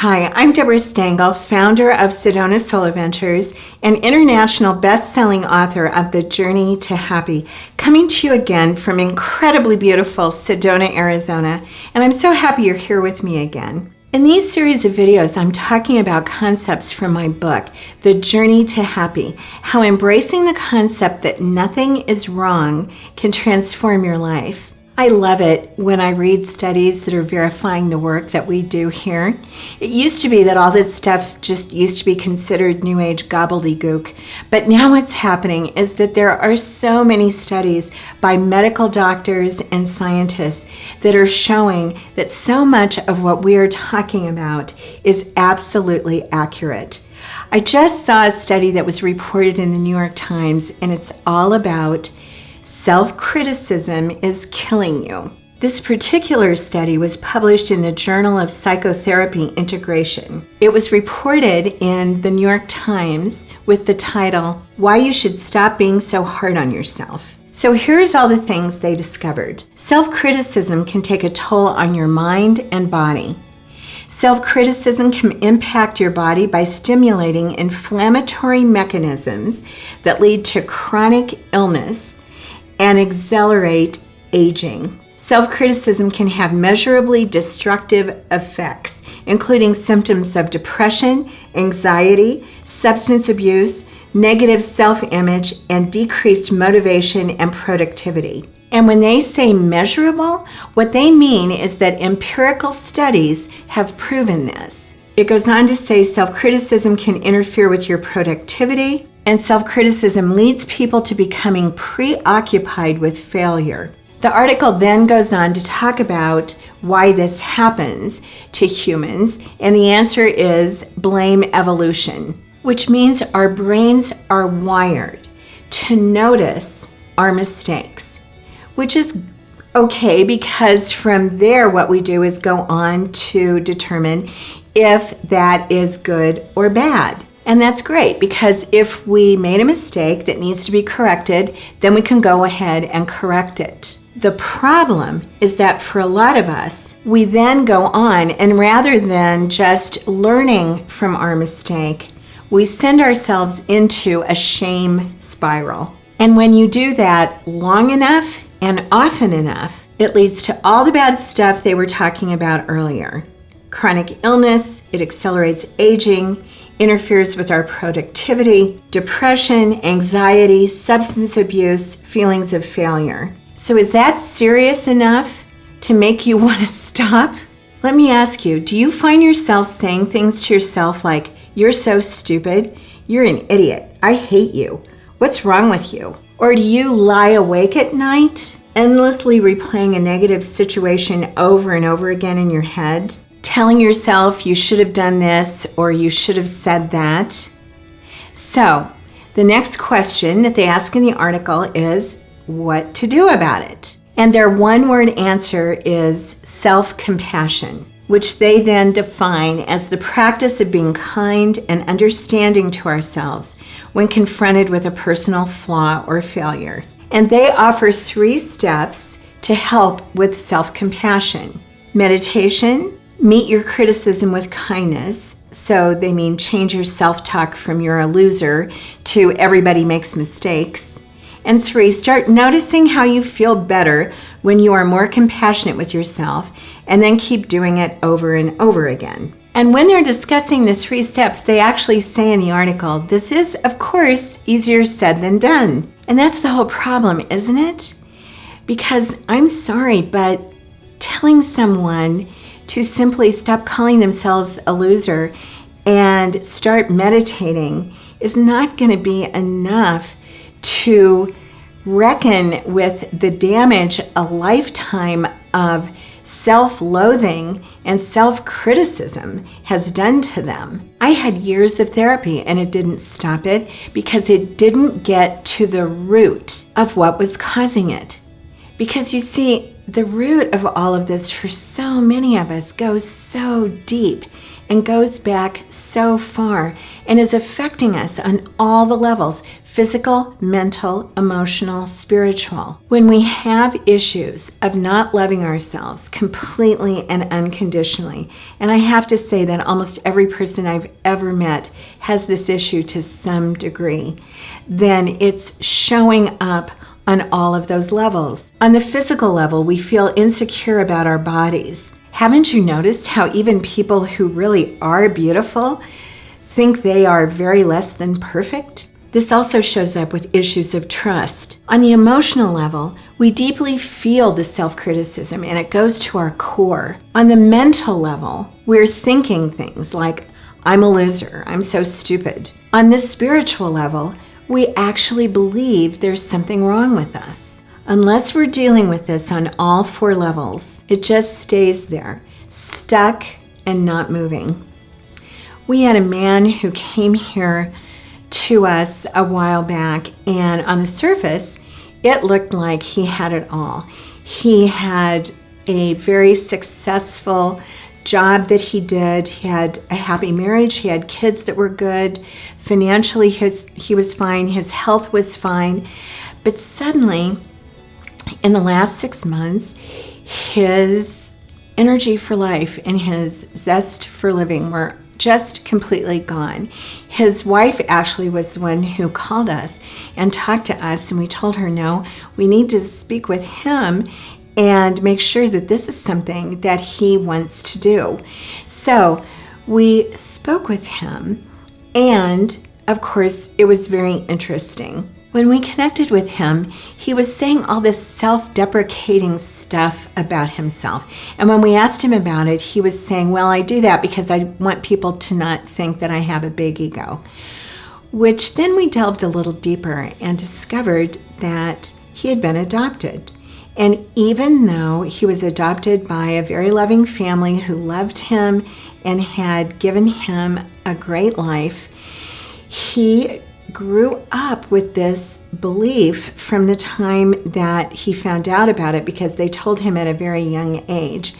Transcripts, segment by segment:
Hi, I'm Deborah Stengel, founder of Sedona Soul Adventures and international best-selling author of The Journey to Happy, coming to you again from incredibly beautiful Sedona, Arizona, and I'm so happy you're here with me again. In these series of videos, I'm talking about concepts from my book, The Journey to Happy, how embracing the concept that nothing is wrong can transform your life. I love it when I read studies that are verifying the work that we do here. It used to be that all this stuff just used to be considered New Age gobbledygook, but now what's happening is that there are so many studies by medical doctors and scientists that are showing that so much of what we are talking about is absolutely accurate. I just saw a study that was reported in the New York Times, and it's all about self-criticism is killing you. This particular study was published in the Journal of Psychotherapy Integration. It was reported in the New York Times with the title, Why You Should Stop Being So Hard on Yourself. So here's all the things they discovered. Self-criticism can take a toll on your mind and body. Self-criticism can impact your body by stimulating inflammatory mechanisms that lead to chronic illness and accelerate aging. Self-criticism can have measurably destructive effects, including symptoms of depression, anxiety, substance abuse, negative self-image, and decreased motivation and productivity. And when they say measurable, what they mean is that empirical studies have proven this. It goes on to say self-criticism can interfere with your productivity, and self-criticism leads people to becoming preoccupied with failure. The article then goes on to talk about why this happens to humans, and the answer is blame evolution, which means our brains are wired to notice our mistakes, which is okay because from there what we do is go on to determine if that is good or bad. And that's great because if we made a mistake that needs to be corrected, then we can go ahead and correct it. The problem is that for a lot of us, we then go on and rather than just learning from our mistake, we send ourselves into a shame spiral. And when you do that long enough and often enough, it leads to all the bad stuff they were talking about earlier. Chronic illness, it accelerates aging, interferes with our productivity, depression, anxiety, substance abuse, feelings of failure. So is that serious enough to make you want to stop? Let me ask you, do you find yourself saying things to yourself like, you're so stupid, you're an idiot, I hate you, what's wrong with you? Or do you lie awake at night, endlessly replaying a negative situation over and over again in your head? Telling yourself you should have done this or you should have said that. So, the next question that they ask in the article is what to do about it. And their one-word answer is self-compassion, which they then define as the practice of being kind and understanding to ourselves when confronted with a personal flaw or failure. And they offer 3 steps to help with self-compassion. Meditation, meet your criticism with kindness. So they mean change your self-talk from you're a loser to everybody makes mistakes. And 3, start noticing how you feel better when you are more compassionate with yourself, and then keep doing it over and over again. And when they're discussing the 3 steps, they actually say in the article, this is, of course, easier said than done. And that's the whole problem, isn't it? Because I'm sorry, but telling someone to simply stop calling themselves a loser and start meditating is not going to be enough to reckon with the damage a lifetime of self-loathing and self-criticism has done to them. I had years of therapy and it didn't stop it because it didn't get to the root of what was causing it. Because you see, the root of all of this for so many of us goes so deep and goes back so far and is affecting us on all the levels: physical, mental, emotional, spiritual. When we have issues of not loving ourselves completely and unconditionally, and I have to say that almost every person I've ever met has this issue to some degree, then it's showing up on all of those levels. On the physical level, we feel insecure about our bodies. Haven't you noticed how even people who really are beautiful think they are very less than perfect? This also shows up with issues of trust. On the emotional level, we deeply feel the self-criticism and it goes to our core. On the mental level, we're thinking things like, I'm a loser, I'm so stupid. On the spiritual level, we actually believe there's something wrong with us. Unless we're dealing with this on all 4 levels, it just stays there, stuck and not moving. We had a man who came here to us a while back, and on the surface, it looked like he had it all. He had a very successful job that he did. He had a happy marriage. He had kids that were good. Financially, he was fine. His health was fine. But suddenly, in the last 6 months, his energy for life and his zest for living were just completely gone. His wife actually was the one who called us and talked to us, and we told her, no, we need to speak with him and make sure that this is something that he wants to do. So we spoke with him, and of course, it was very interesting. When we connected with him, he was saying all this self-deprecating stuff about himself. And when we asked him about it, he was saying, well, I do that because I want people to not think that I have a big ego. Which then we delved a little deeper and discovered that he had been adopted. And even though he was adopted by a very loving family who loved him and had given him a great life, he grew up with this belief from the time that he found out about it, because they told him at a very young age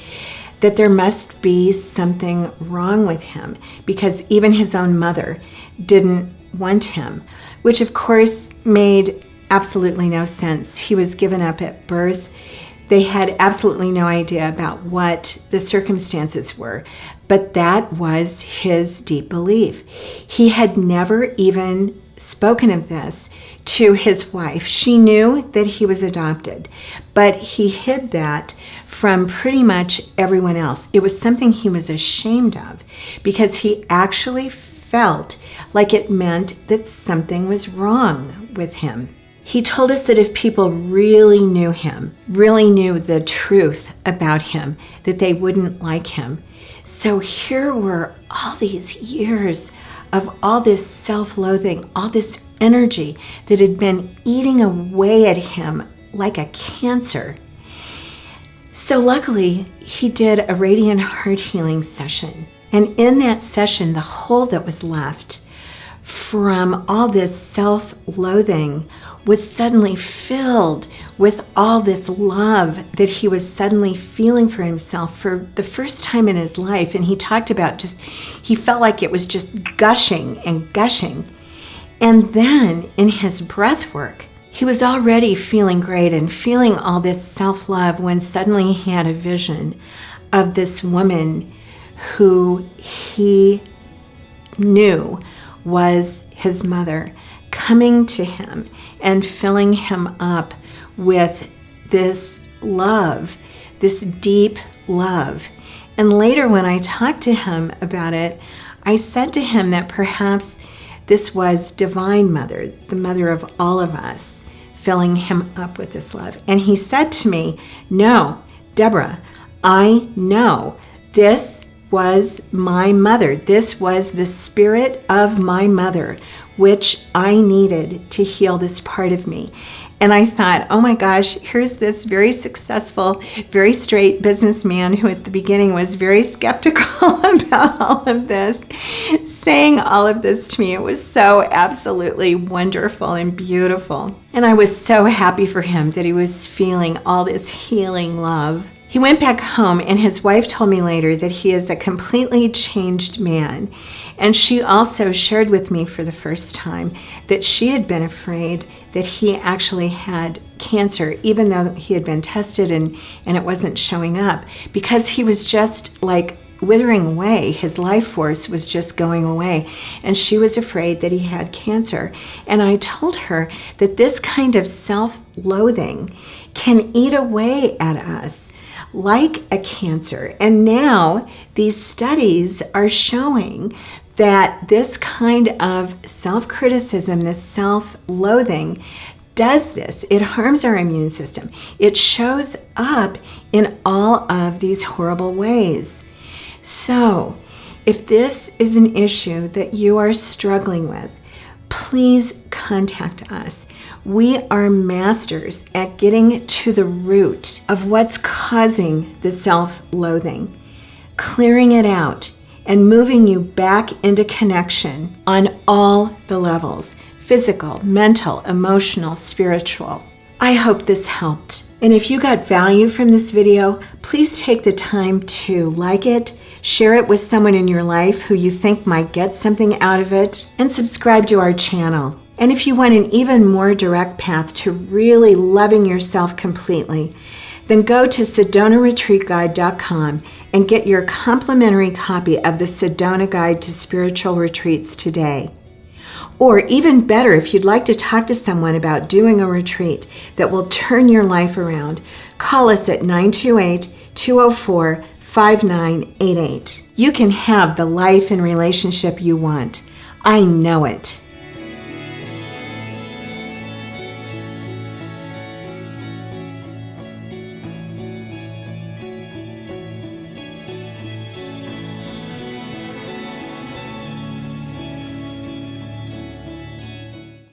that there must be something wrong with him, because even his own mother didn't want him, which of course made absolutely no sense. He was given up at birth. They had absolutely no idea about what the circumstances were, but that was his deep belief. He had never even spoken of this to his wife. She knew that he was adopted, but he hid that from pretty much everyone else. It was something he was ashamed of because he actually felt like it meant that something was wrong with him. He told us that if people really knew him, really knew the truth about him, that they wouldn't like him. So here were all these years of all this self-loathing, all this energy that had been eating away at him like a cancer. So luckily, he did a radiant heart healing session. And in that session, the hole that was left from all this self-loathing was suddenly filled with all this love that he was suddenly feeling for himself for the first time in his life. And he talked about he felt like it was just gushing and gushing. And then in his breath work, he was already feeling great and feeling all this self-love when suddenly he had a vision of this woman who he knew was his mother, coming to him and filling him up with this love, this deep love. And later when I talked to him about it, I said to him that perhaps this was Divine Mother, the mother of all of us, filling him up with this love. And he said to me, no, Deborah, I know this was my mother. This was the spirit of my mother, which I needed to heal this part of me. And I thought, oh my gosh, here's this very successful, very straight businessman who at the beginning was very skeptical about all of this, saying all of this to me. It was so absolutely wonderful and beautiful. And I was so happy for him that he was feeling all this healing love. He went back home, and his wife told me later that he is a completely changed man. And she also shared with me for the first time that she had been afraid that he actually had cancer, even though he had been tested and it wasn't showing up, because he was just like withering away. His life force was just going away. And she was afraid that he had cancer. And I told her that this kind of self-loathing can eat away at us like a cancer. And now these studies are showing that this kind of self-criticism, this self-loathing, does this. It harms our immune system. It shows up in all of these horrible ways. So, if this is an issue that you are struggling with, please contact us. We are masters at getting to the root of what's causing the self-loathing, clearing it out, and moving you back into connection on all the levels: physical, mental, emotional, spiritual. I hope this helped. And if you got value from this video, please take the time to like it, share it with someone in your life who you think might get something out of it, and subscribe to our channel. And if you want an even more direct path to really loving yourself completely, then go to SedonaRetreatGuide.com and get your complimentary copy of the Sedona Guide to Spiritual Retreats today. Or even better, if you'd like to talk to someone about doing a retreat that will turn your life around, call us at 928-204-5988. You can have the life and relationship you want. I know it.